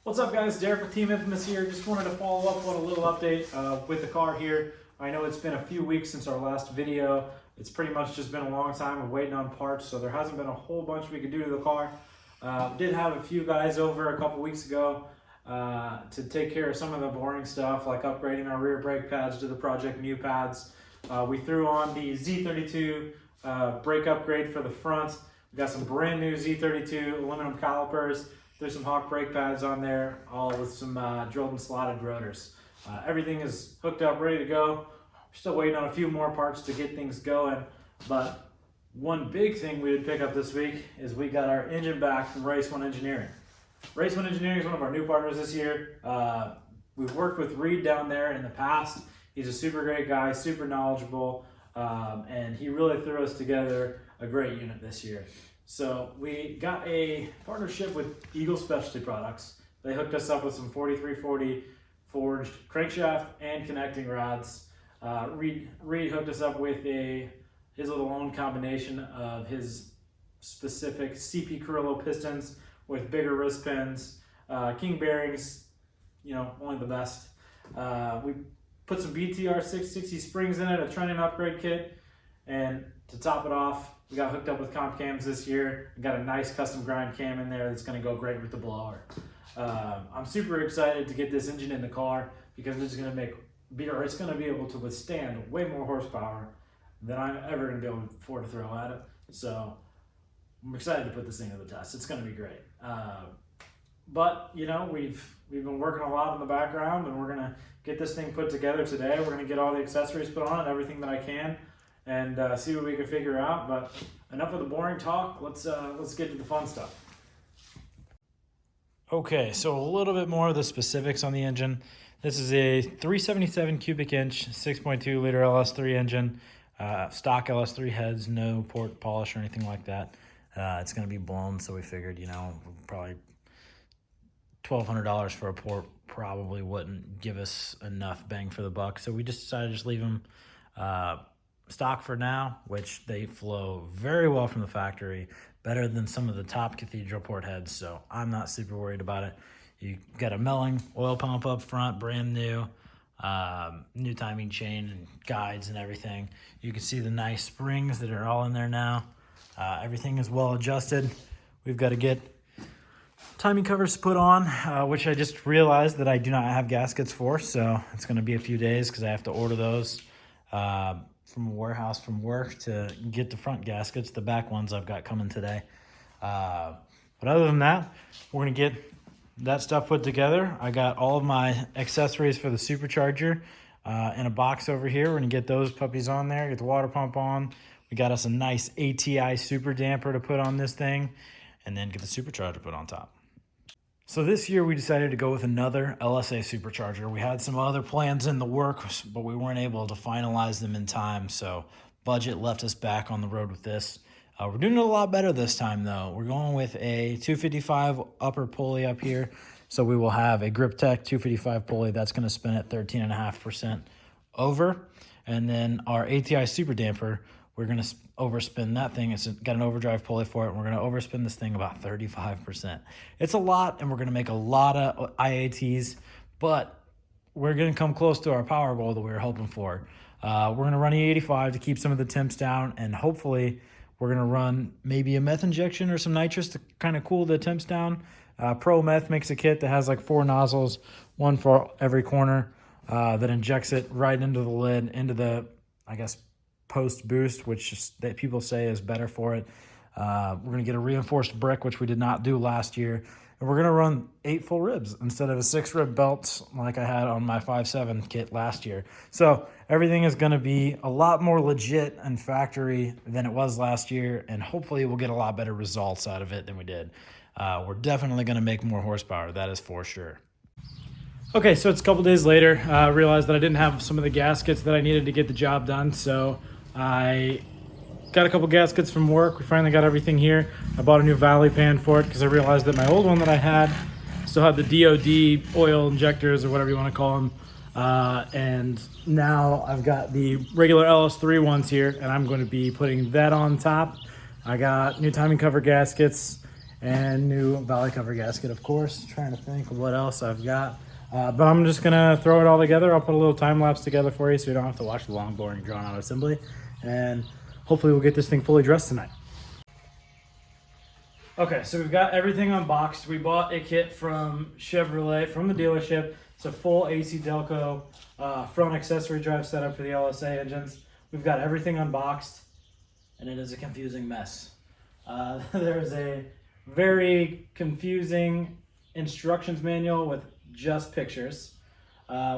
What's up, guys? Derek with Team Infamous here. Just wanted to follow up on a little update with the car here. I know it's been a few weeks since our last video. It's pretty much just been a long time of waiting on parts, so there hasn't been a whole bunch we could do to the car. Did have a few guys over a couple weeks ago to take care of some of the boring stuff, like upgrading our rear brake pads to the Project Mu pads. We threw on the Z32 brake upgrade for the front. We got some brand new Z32 aluminum calipers. There's some Hawk brake pads on there, all with some drilled and slotted rotors. Everything is hooked up, ready to go. We're still waiting on a few more parts to get things going, but one big thing we did pick up this week is we got our engine back from Race One Engineering. Race One Engineering is one of our new partners this year. We've worked with Reed down there in the past. He's a super great guy, super knowledgeable, and he really threw us together a great unit this year. So we got a partnership with Eagle Specialty Products. They hooked us up with some 4340 forged crankshaft and connecting rods. Reed hooked us up with his little own combination of his specific CP Carrillo pistons with bigger wrist pins, King bearings, only the best. We put some BTR 660 springs in it, a trunnion upgrade kit, and to top it off, we got hooked up with comp cams this year. We got a nice custom grind cam in there that's going to go great with the blower. I'm super excited to get this engine in the car because it's going to it's going to be able to withstand way more horsepower than I'm ever going to be able to afford to throw at it. So I'm excited to put this thing to the test. It's going to be great. But we've been working a lot in the background, and we're going to get this thing put together today. We're going to get all the accessories put on it, everything that I can, and see what we can figure out. But enough of the boring talk. Let's get to the fun stuff. Okay, so a little bit more of the specifics on the engine. This is a 377 cubic inch, 6.2 liter LS3 engine, stock LS3 heads, no port polish or anything like that. It's going to be blown, so we figured, probably $1,200 for a port probably wouldn't give us enough bang for the buck. So we just decided to just leave them stock for now, which they flow very well from the factory, better than some of the top cathedral port heads, so I'm not super worried about it. You got a Melling oil pump up front, brand new, new timing chain and guides and everything. You can see the nice springs that are all in there now. Everything is well adjusted. We've got to get timing covers put on, which I just realized that I do not have gaskets for, so it's going to be a few days because I have to order those from a warehouse from work to get the front gaskets. The back ones I've got coming today. But other than that, we're going to get that stuff put together. I got all of my accessories for the supercharger in a box over here. We're going to get those puppies on there, get the water pump on. We got us a nice ATI super damper to put on this thing, and then get the supercharger put on top. So this year we decided to go with another LSA supercharger. We had some other plans in the works, but we weren't able to finalize them in time, so budget left us back on the road with this. We're doing it a lot better this time, though. We're going with a 255 upper pulley up here, so we will have a Griptec 255 pulley that's going to spin at 13.5% over, and then our ATI super damper, we're going to overspin that thing. It's got an overdrive pulley for it. We're going to overspin this thing about 35%. It's a lot, and we're going to make a lot of IATs, but we're going to come close to our power goal that we were hoping for. We're going to run E85 to keep some of the temps down, and hopefully we're going to run maybe a meth injection or some nitrous to kind of cool the temps down. Pro Meth makes a kit that has like 4 nozzles, one for every corner, that injects it right into the lid, into the, post boost, which that people say is better for it. We're going to get a reinforced brick, which we did not do last year. And we're going to run 8 full ribs instead of a 6 rib belt like I had on my 5.7 kit last year. So everything is going to be a lot more legit and factory than it was last year. And hopefully we'll get a lot better results out of it than we did. We're definitely going to make more horsepower. That is for sure. Okay, so it's a couple days later. I realized that I didn't have some of the gaskets that I needed to get the job done. So I got a couple gaskets from work. We finally got everything here. I bought a new Valley pan for it because I realized that my old one that I had still had the DOD oil injectors or whatever you want to call them. And now I've got the regular LS3 ones here, and I'm going to be putting that on top. I got new timing cover gaskets and new valley cover gasket, of course. Trying to think of what else I've got. But I'm just gonna throw it all together. I'll put a little time lapse together for you so you don't have to watch the long, boring, drawn out assembly. And hopefully we'll get this thing fully dressed tonight. Okay, so we've got everything unboxed. We bought a kit from Chevrolet, from the dealership. It's a full AC Delco front accessory drive setup for the LSA engines. We've got everything unboxed, and it is a confusing mess. There's a very confusing instructions manual with just pictures.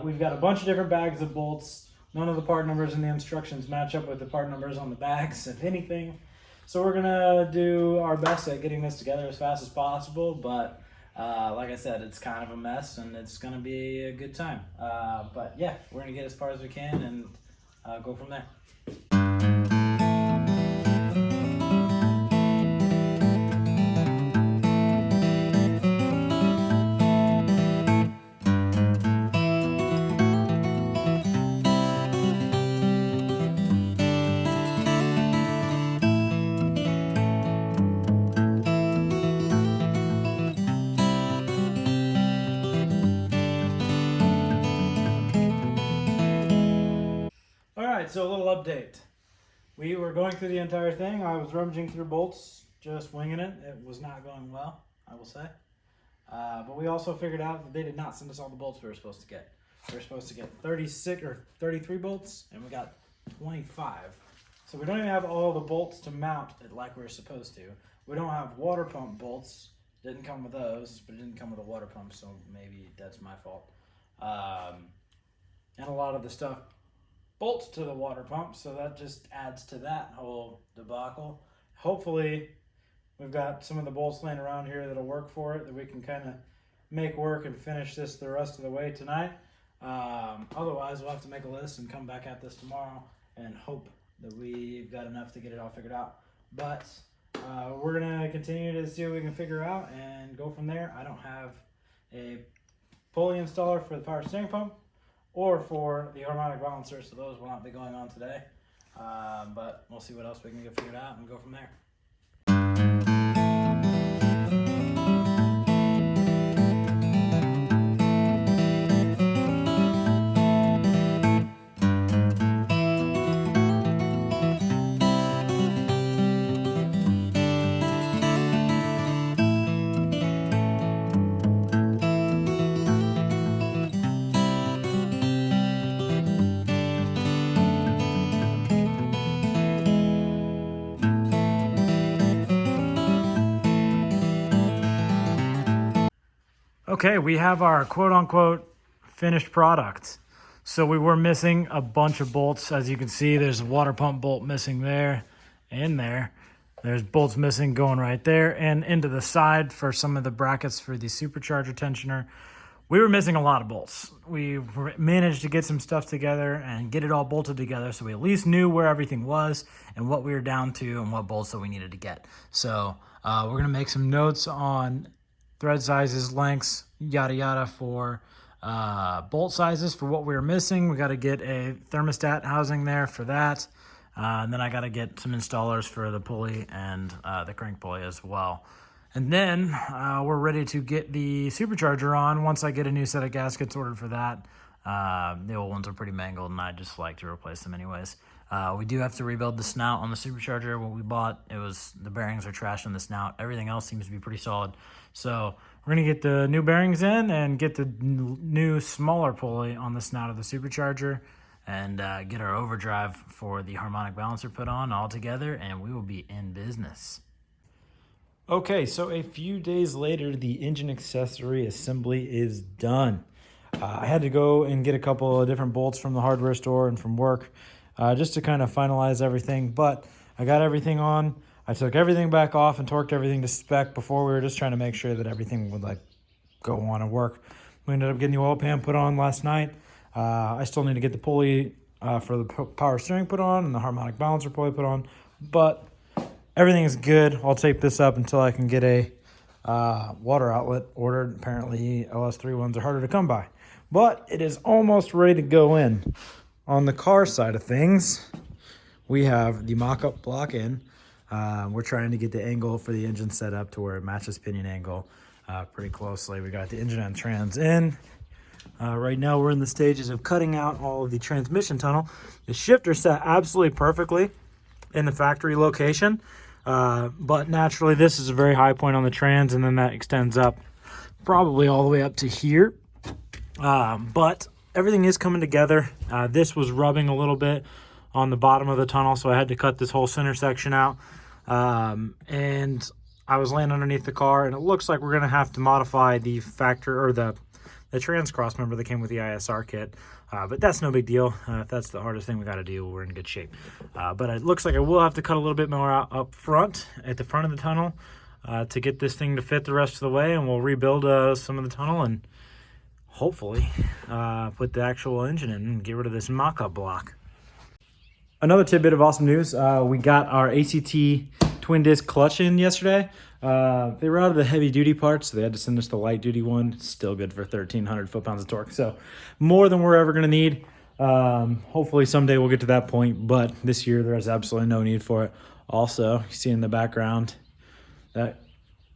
We've got a bunch of different bags of bolts. None of the part numbers in the instructions match up with the part numbers on the bags, if anything. So we're gonna do our best at getting this together as fast as possible, but like I said, it's kind of a mess and it's gonna be a good time. But yeah, we're gonna get as far as we can and go from there. So a little update. We were going through the entire thing. I was rummaging through bolts, just winging it. It was not going well, I will say. But we also figured out that they did not send us all the bolts we were supposed to get. We were supposed to get 36 or 33 bolts, and we got 25. So we don't even have all the bolts to mount it like we were supposed to. We don't have water pump bolts. Didn't come with those, but it didn't come with a water pump, so maybe that's my fault. And a lot of the stuff bolts to the water pump, so that just adds to that whole debacle. Hopefully we've got some of the bolts laying around here that'll work for it, that we can kind of make work and finish this the rest of the way tonight. Otherwise we'll have to make a list and come back at this tomorrow and hope that we've got enough to get it all figured out. But we're gonna continue to see what we can figure out and go from there. I don't have a pulley installer for the power steering pump or for the harmonic balancer, so those will not be going on today. But we'll see what else we can get figured out and go from there. Okay, we have our quote-unquote finished product. So we were missing a bunch of bolts. As you can see, there's a water pump bolt missing there and there. There's bolts missing going right there and into the side for some of the brackets for the supercharger tensioner. We were missing a lot of bolts. We managed to get some stuff together and get it all bolted together, so we at least knew where everything was and what we were down to and what bolts that we needed to get. So we're gonna make some notes on thread sizes, lengths, yada yada for bolt sizes for what we were missing. We got to get a thermostat housing there for that. And then I got to get some installers for the pulley and the crank pulley as well. And then we're ready to get the supercharger on once I get a new set of gaskets ordered for that. The old ones are pretty mangled and I just like to replace them anyways. We do have to rebuild the snout on the supercharger. What we bought, the bearings are trash on the snout. Everything else seems to be pretty solid. So we're gonna get the new bearings in and get the new smaller pulley on the snout of the supercharger and get our overdrive for the harmonic balancer put on all together, and we will be in business. Okay, so a few days later, the engine accessory assembly is done. I had to go and get a couple of different bolts from the hardware store and from work just to kind of finalize everything, but I got everything on. I took everything back off and torqued everything to spec before. We were just trying to make sure that everything would go on and work. We ended up getting the oil pan put on last night. I still need to get the pulley for the power steering put on and the harmonic balancer pulley put on, but everything is good. I'll tape this up until I can get a water outlet ordered. Apparently LS3 ones are harder to come by, but it is almost ready to go in. On the car side of things, we have the mock-up block in. We're trying to get the angle for the engine set up to where it matches pinion angle pretty closely. We got the engine and trans in. Right now we're in the stages of cutting out all of the transmission tunnel. The shifter set absolutely perfectly in the factory location, but naturally this is a very high point on the trans, and then that extends up probably all the way up to here. But everything is coming together. This was rubbing a little bit on the bottom of the tunnel, so I had to cut this whole center section out. And I was laying underneath the car, and it looks like we're going to have to modify the the trans cross member that came with the ISR kit. But that's no big deal. If that's the hardest thing we got to do, we're in good shape. But it looks like I will have to cut a little bit more out up front, at the front of the tunnel, to get this thing to fit the rest of the way, and we'll rebuild some of the tunnel and hopefully put the actual engine in and get rid of this mock-up block. Another tidbit of awesome news, we got our ACT twin disc clutch in yesterday. They were out of the heavy duty parts, so they had to send us the light duty one. It's still good for 1,300 foot-pounds of torque, so more than we're ever going to need. Hopefully someday we'll get to that point, but this year there is absolutely no need for it. Also, you see in the background that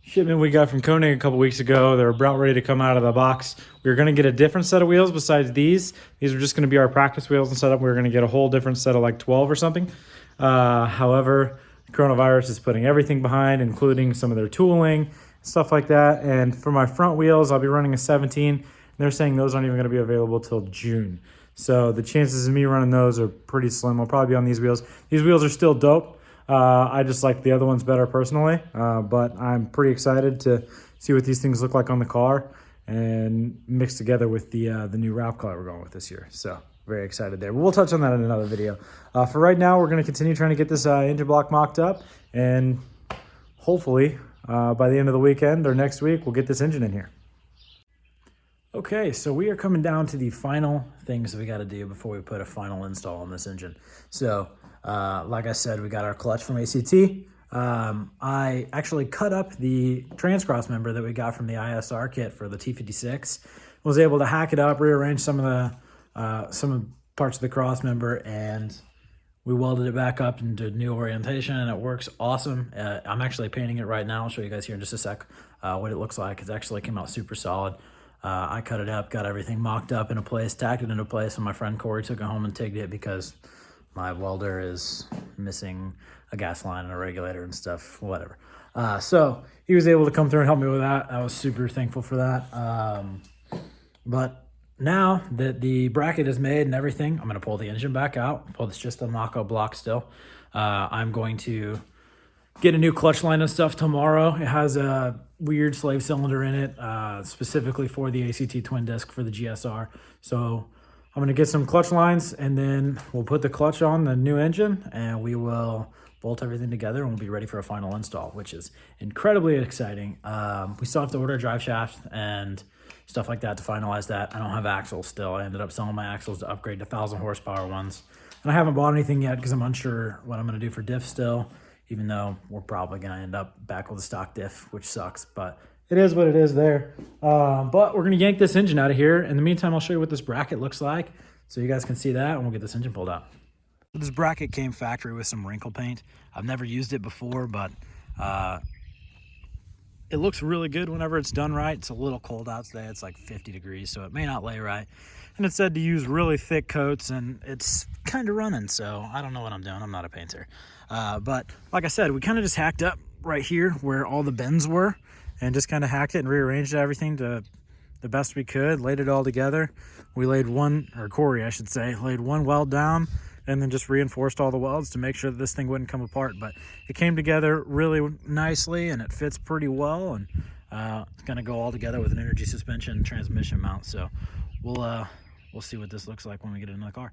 shipment we got from Koenig a couple weeks ago. They're about ready to come out of the box. We were going to get a different set of wheels besides these. These are just going to be our practice wheels and setup. We were going to get a whole different set of like 12 or something. However, coronavirus is putting everything behind, including some of their tooling, stuff like that. And for my front wheels, I'll be running a 17. And they're saying those aren't even going to be available till June. So the chances of me running those are pretty slim. I'll probably be on these wheels. These wheels are still dope. I just like the other ones better personally, but I'm pretty excited to see what these things look like on the car and mixed together with the new wrap color we're going with this year. So very excited there. But we'll touch on that in another video. For right now, we're going to continue trying to get this engine block mocked up, and hopefully by the end of the weekend or next week, we'll get this engine in here. Okay, so we are coming down to the final things that we got to do before we put a final install on this engine. So like I said, we got our clutch from ACT. I actually cut up the trans cross member that we got from the ISR kit for the T56. Was able to hack it up, rearrange some of parts of the cross member, and we welded it back up into new orientation, and it works awesome. I'm actually painting it right now. I'll show you guys here in just a sec what it looks like. It actually came out super solid. I cut it up, got everything mocked up into place, tacked it into place, and my friend Corey took it home and tigged it because my welder is missing a gas line and a regulator and stuff, whatever. So he was able to come through and help me with that. I was super thankful for that. But now that the bracket is made and everything, I'm going to pull the engine back out. It's just a mock-up block still. I'm going to get a new clutch line and stuff tomorrow. It has a weird slave cylinder in it, specifically for the ACT twin disc for the GSR. So I'm going to get some clutch lines, and then we'll put the clutch on the new engine, and we will bolt everything together, and we'll be ready for a final install, which is incredibly exciting. We still have to order a drive shaft and stuff like that to finalize that. I don't have axles still. I ended up selling my axles to upgrade to 1,000 horsepower ones. And I haven't bought anything yet because I'm unsure what I'm going to do for diff still, even though we're probably going to end up back with a stock diff, which sucks, but it is what it is there. But we're going to yank this engine out of here. In the meantime, I'll show you what this bracket looks like so you guys can see that, and we'll get this engine pulled out. This bracket came factory with some wrinkle paint. I've never used it before, but it looks really good whenever it's done right. It's a little cold out today. It's like 50 degrees, so it may not lay right. And it said to use really thick coats, and it's kind of running, so I don't know what I'm doing. I'm not a painter. But like I said, we kind of just hacked up right here where all the bends were, and just kind of hacked it and rearranged everything to the best we could, laid it all together. We laid Corey, I should say, laid one weld down and then just reinforced all the welds to make sure that this thing wouldn't come apart. But it came together really nicely, and it fits pretty well, and it's going to go all together with an energy suspension transmission mount. So we'll see what this looks like when we get it in the car.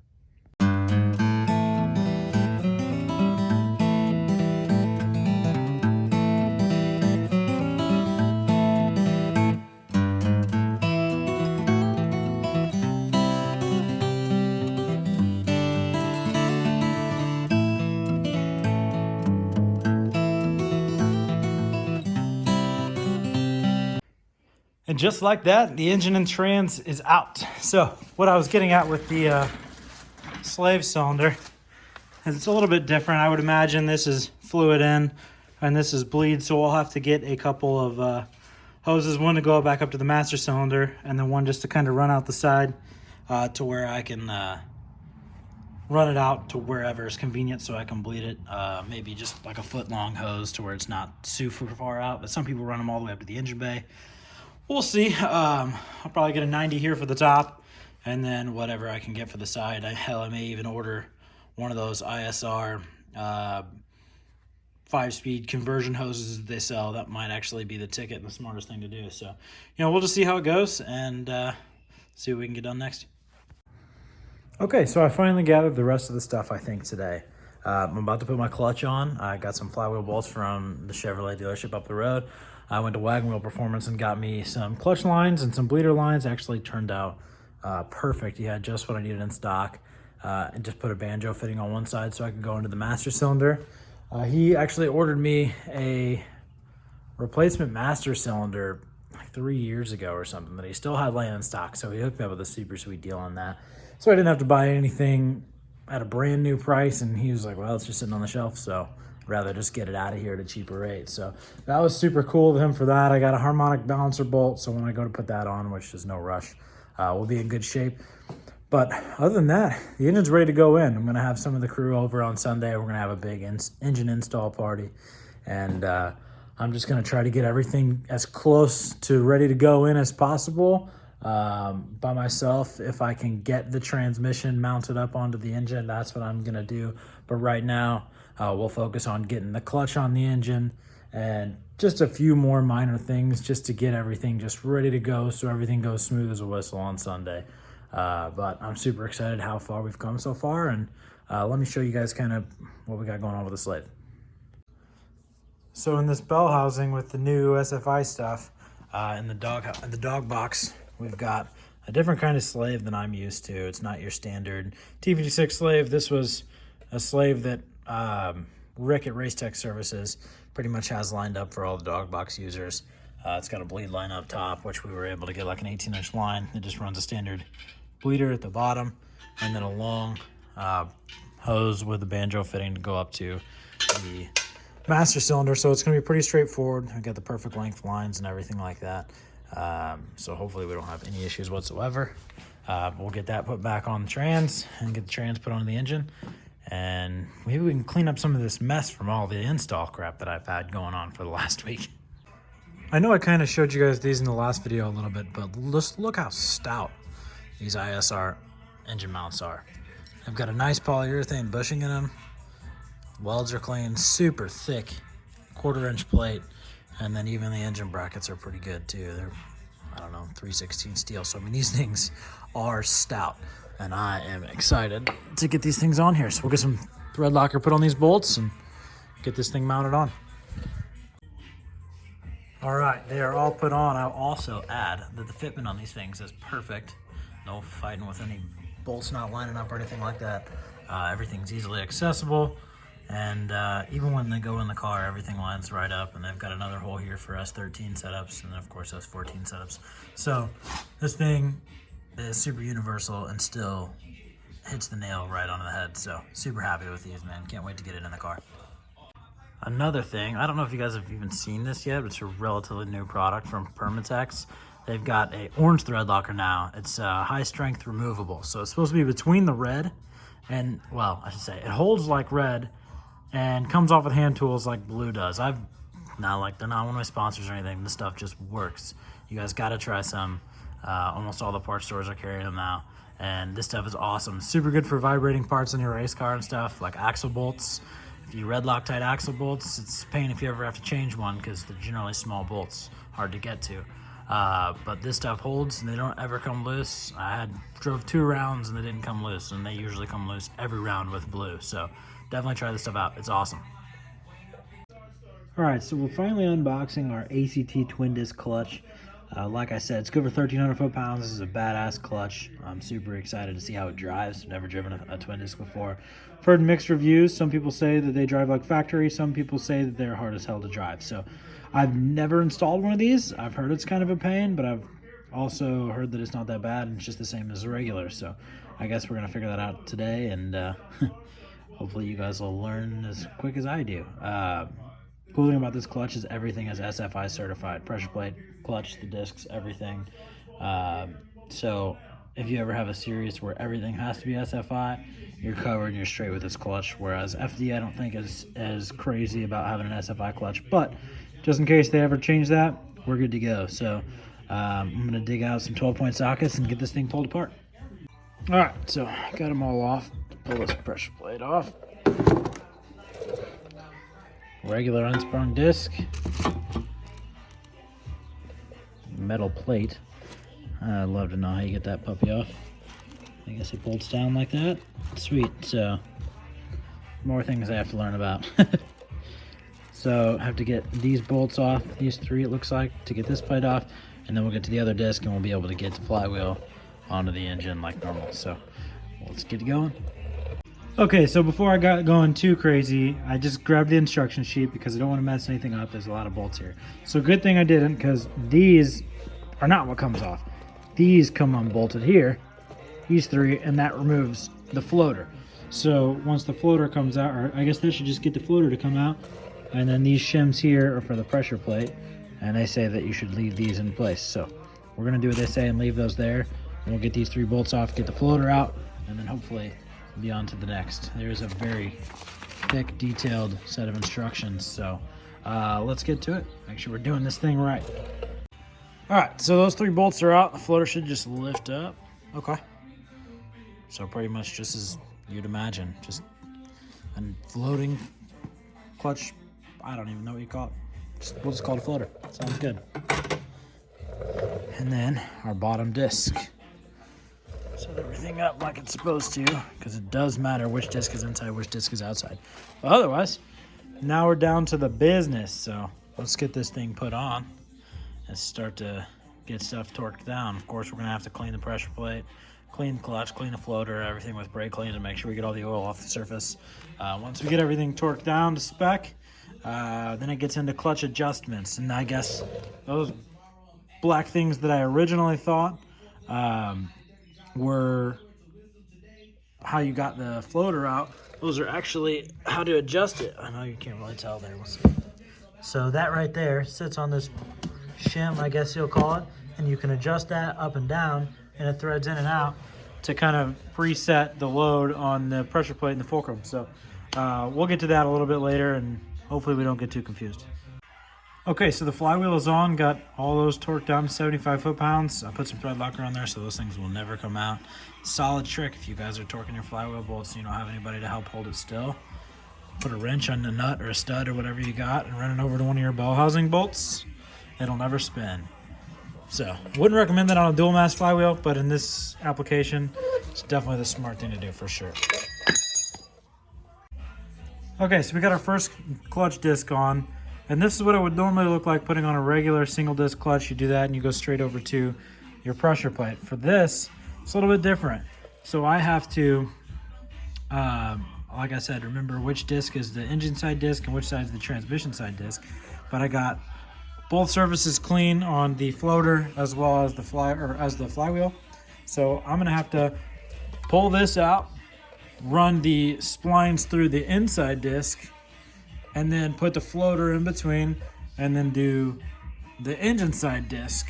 And just like that, the engine and trans is out. So what I was getting at with the slave cylinder is it's a little bit different. I would imagine this is fluid in, and this is bleed, so we'll have to get a couple of hoses, one to go back up to the master cylinder, and then one just to kind of run out the side to where I can run it out to wherever is convenient so I can bleed it. Maybe just like a foot long hose to where it's not super far out, but some people run them all the way up to the engine bay. We'll see. I'll probably get a 90 here for the top, and then whatever I can get for the side. Hell, I may even order one of those ISR 5-speed conversion hoses that they sell. That might actually be the ticket and the smartest thing to do. So, we'll just see how it goes and see what we can get done next. Okay, so I finally gathered the rest of the stuff, I think, today. I'm about to put my clutch on. I got some flywheel bolts from the Chevrolet dealership up the road. I went to Wagon Wheel Performance and got me some clutch lines and some bleeder lines. Actually turned out perfect. He had just what I needed in stock. And just put a banjo fitting on one side so I could go into the master cylinder. He actually ordered me a replacement master cylinder like 3 years ago or something that he still had laying in stock. So he hooked me up with a super sweet deal on that. So I didn't have to buy anything at a brand new price. And he was like, well, it's just sitting on the shelf. So rather just get it out of here at a cheaper rate. So that was super cool of him for that. I got a harmonic balancer bolt, so when I go to put that on, which is no rush, we'll be in good shape. But other than that, the engine's ready to go in. I'm gonna have some of the crew over on Sunday. We're gonna have a big engine install party, and I'm just gonna try to get everything as close to ready to go in as possible by myself. If I can get the transmission mounted up onto the engine, that's what I'm gonna do. But right now, we'll focus on getting the clutch on the engine and just a few more minor things just to get everything just ready to go so everything goes smooth as a whistle on Sunday. But I'm super excited how far we've come so far, and let me show you guys kind of what we got going on with the slave. So in this bell housing with the new SFI stuff, in the dog box, we've got a different kind of slave than I'm used to. It's not your standard T56 slave. This was a slave that Rick at Race Tech Services pretty much has lined up for all the dog box users. It's got a bleed line up top, which we were able to get like an 18-inch line. It just runs a standard bleeder at the bottom, and then a long hose with a banjo fitting to go up to the master cylinder. So it's going to be pretty straightforward. I got the perfect length lines and everything like that. So hopefully we don't have any issues whatsoever. We'll get that put back on the trans and get the trans put on the engine. And maybe we can clean up some of this mess from all the install crap that I've had going on for the last week. I know I kind of showed you guys these in the last video a little bit, but just look how stout these ISR engine mounts are. I've got a nice polyurethane bushing in them. Welds are clean, super thick, 1/4-inch plate, and then even the engine brackets are pretty good too. They're, I don't know, 3/16 steel. So I mean, these things are stout, and I am excited to get these things on here. So we'll get some thread locker put on these bolts and get this thing mounted on. All right, they are all put on. I'll also add that the fitment on these things is perfect. No fighting with any bolts not lining up or anything like that. Everything's easily accessible, and even when they go in the car, everything lines right up, and they've got another hole here for S13 setups, and then of course S14 setups. So this thing is super universal and still hits the nail right on the head. So super happy with these, man. Can't wait to get it in the car. Another thing, I don't know if you guys have even seen this yet, but it's a relatively new product from Permatex. They've got a orange thread locker now. It's high strength removable. So it's supposed to be between the red and, well, I should say, it holds like red and comes off with hand tools like blue does. They're not one of my sponsors or anything. This stuff just works. You guys got to try some. Almost all the parts stores are carrying them now. And this stuff is awesome. Super good for vibrating parts in your race car and stuff, like axle bolts. If you red Loctite axle bolts, it's a pain if you ever have to change one because they're generally small bolts, hard to get to. But this stuff holds and they don't ever come loose. I drove 2 rounds and they didn't come loose, and they usually come loose every round with blue. So definitely try this stuff out. It's awesome. All right, so we're finally unboxing our ACT twin disc clutch. Like I said, it's good for 1,300 foot-pounds. This is a badass clutch. I'm super excited to see how it drives. Never driven a twin disc before. I've heard mixed reviews. Some people say that they drive like factory. Some people say that they're hard as hell to drive. So I've never installed one of these. I've heard it's kind of a pain, but I've also heard that it's not that bad and it's just the same as a regular. So I guess we're going to figure that out today and hopefully you guys will learn as quick as I do. Cool thing about this clutch is everything is SFI certified. Pressure plate, clutch, the discs, everything. So if you ever have a series where everything has to be SFI, you're covered, you're straight with this clutch. Whereas FD, I don't think is as crazy about having an SFI clutch. But just in case they ever change that, we're good to go. So I'm going to dig out some 12-point sockets and get this thing pulled apart. All right, so got them all off. Pull this pressure plate off. Regular unsprung disc. Metal plate. I'd love to know how you get that puppy off. I guess it bolts down like that. Sweet. So more things I have to learn about. So I have to get these bolts off, these 3 it looks like, to get this plate off, and then we'll get to the other disc and we'll be able to get the flywheel onto the engine like normal. So let's get going. Okay, so before I got going too crazy, I just grabbed the instruction sheet because I don't want to mess anything up. There's a lot of bolts here. So good thing I didn't, because these are not what comes off. These come unbolted here, these 3, and that removes the floater. So once the floater comes out, or I guess this should just get the floater to come out, and then these shims here are for the pressure plate, and they say that you should leave these in place. So we're gonna do what they say and leave those there, and we'll get these 3 bolts off, get the floater out, and then hopefully be on to the next. There's a very thick, detailed set of instructions, so let's get to it. Make sure we're doing this thing right. All right, so those 3 bolts are out. The floater should just lift up. Okay. So pretty much just as you'd imagine, just a floating clutch. I don't even know what you call it. We'll just call it a floater. Sounds good. And then our bottom disc. Set everything up like it's supposed to, because it does matter which disc is inside, which disc is outside. But otherwise, now we're down to the business. So let's get this thing put on and start to get stuff torqued down. Of course, we're gonna have to clean the pressure plate, clean the clutch, clean the floater, everything with brake clean to make sure we get all the oil off the surface. Once we get everything torqued down to spec, then it gets into clutch adjustments. And I guess those black things that I originally thought were how you got the floater out, those are actually how to adjust it. I know you can't really tell there. So that right there sits on this shim, I guess you'll call it, and you can adjust that up and down, and it threads in and out to kind of preset the load on the pressure plate and the fulcrum. So we'll get to that a little bit later, and hopefully we don't get too confused. Okay, so the flywheel is on, got all those torqued down to 75 foot-pounds. I put some thread locker on there so those things will never come out. Solid trick if you guys are torquing your flywheel bolts and you don't have anybody to help hold it still. Put a wrench on the nut or a stud or whatever you got and run it over to one of your bell housing bolts. It'll never spin. So, wouldn't recommend that on a dual mass flywheel, but in this application, it's definitely the smart thing to do for sure. Okay, so we got our first clutch disc on. And this is what it would normally look like putting on a regular single disc clutch. You do that and you go straight over to your pressure plate. For this, it's a little bit different. So I have to, like I said, remember which disc is the engine side disc and which side is the transmission side disc. But I got both surfaces clean on the floater as well as the flywheel. So I'm gonna have to pull this out, run the splines through the inside disc, and then put the floater in between, and then do the engine side disc,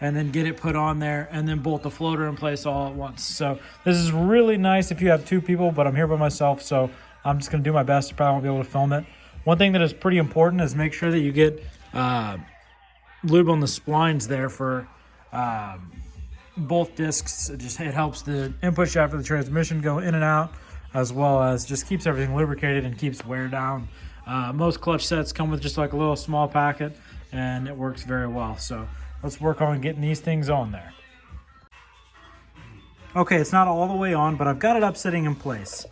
and then get it put on there, and then bolt the floater in place all at once. So this is really nice if you have 2 people, but I'm here by myself, so I'm just gonna do my best. I probably won't be able to film it. One thing that is pretty important is make sure that you get lube on the splines there for both discs. It helps the input shaft for the transmission go in and out, as well as just keeps everything lubricated and keeps wear down. Most clutch sets come with just like a little small packet, and it works very well. So let's work on getting these things on there. Okay, it's not all the way on, but I've got it up sitting in place.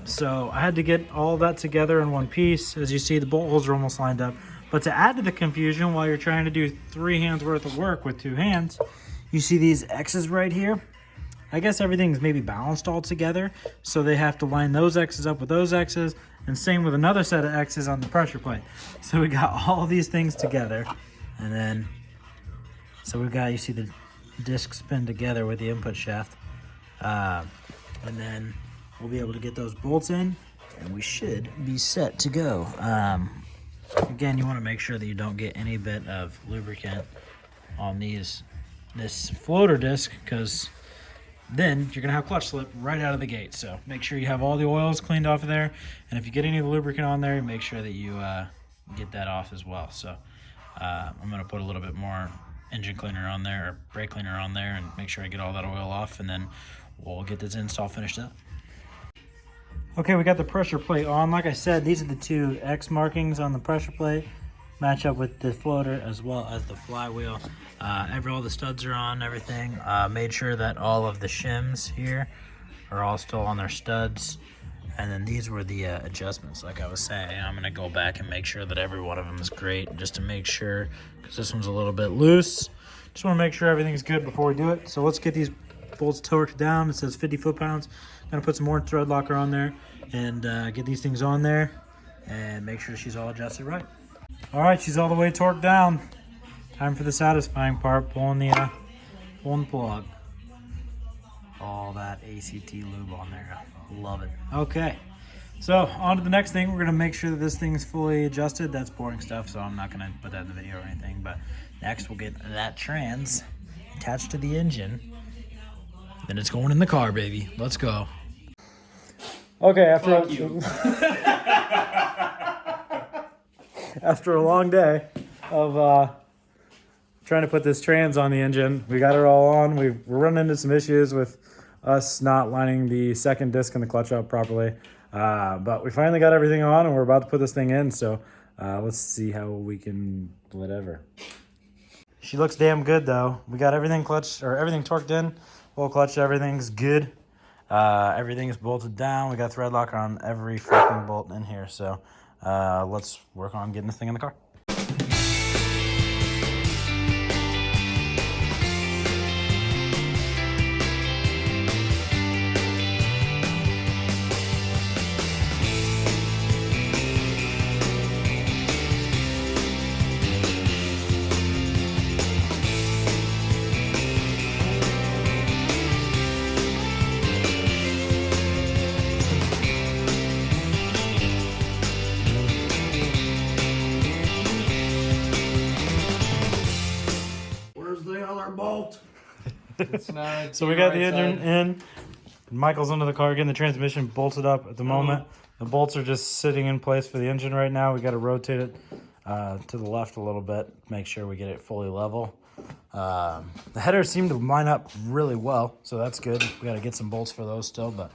So I had to get all that together in one piece. As you see, the bolt holes are almost lined up. But to add to the confusion, while you're trying to do 3 hands worth of work with 2 hands, you see these X's right here. I guess everything's maybe balanced all together, so they have to line those X's up with those X's, and same with another set of X's on the pressure plate. So we got all these things together, and then, so we got, you see the discs spin together with the input shaft, and then we'll be able to get those bolts in, and we should be set to go. Again, you want to make sure that you don't get any bit of lubricant on this floater disc, because then you're gonna have clutch slip right out of the gate. So make sure you have all the oils cleaned off of there, and if you get any of the lubricant on there, make sure that you get that off as well. So I'm gonna put a little bit more engine cleaner on there, or brake cleaner on there, and make sure I get all that oil off, and then we'll get this install finished up. Okay, we got the pressure plate on. Like I said, these are the two X markings on the pressure plate. Match up with the floater as well as the flywheel. All the studs are on, everything. Made sure that all of the shims here are all still on their studs. And then these were the adjustments, like I was saying. I'm gonna go back and make sure that every one of them is great, just to make sure, because this one's a little bit loose. Just wanna make sure everything's good before we do it. So let's get these bolts torqued down. It says 50 foot-pounds. Gonna put some more thread locker on there and get these things on there and make sure she's all adjusted right. All right, she's all the way torqued down. Time for the satisfying part, pulling the plug. All that ACT lube on there, love it. Okay, so on to the next thing. We're gonna make sure that this thing's fully adjusted. That's boring stuff, so I'm not gonna put that in the video or anything, but next we'll get that trans attached to the engine. Then it's going in the car, baby. Let's go. Okay, after a long day of trying to put this trans on the engine, we got it all on. We're running into some issues with us not lining the second disc in the clutch up properly. But we finally got everything on, and we're about to put this thing in. So let's see how we can whatever. She looks damn good though. We got everything everything torqued in, full clutch, everything's good. Everything's bolted down. We got thread locker on every freaking bolt in here. So let's work on getting this thing in the car. Bolt. It's not. So we got the engine in. Michael's under the car getting the transmission bolted up at the moment. The bolts are just sitting in place for the engine right now. We got to rotate it to the left a little bit, make sure we get it fully level. The headers seem to line up really well, so that's good. We got to get some bolts for those still, but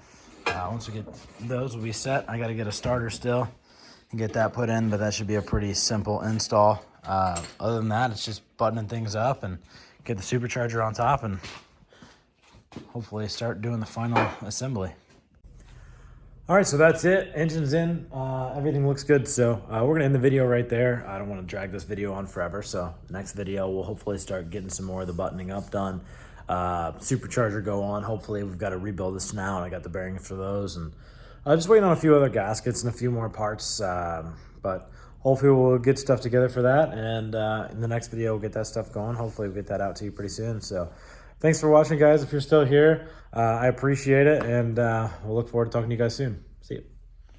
once we get those, we'll be set. I got to get a starter still and get that put in, but that should be a pretty simple install. Other than that, it's just buttoning things up and get the supercharger on top and hopefully start doing the final assembly. All right, so that's it. Engine's in. Everything looks good. So we're going to end the video right there. I don't want to drag this video on forever. So next video, we'll hopefully start getting some more of the buttoning up done. Supercharger go on. Hopefully we've got to rebuild this now, and I got the bearings for those. And just waiting on a few other gaskets and a few more parts. But hopefully we'll get stuff together for that. And in the next video, we'll get that stuff going. Hopefully we'll get that out to you pretty soon. So thanks for watching, guys. If you're still here, I appreciate it. And we'll look forward to talking to you guys soon. See you.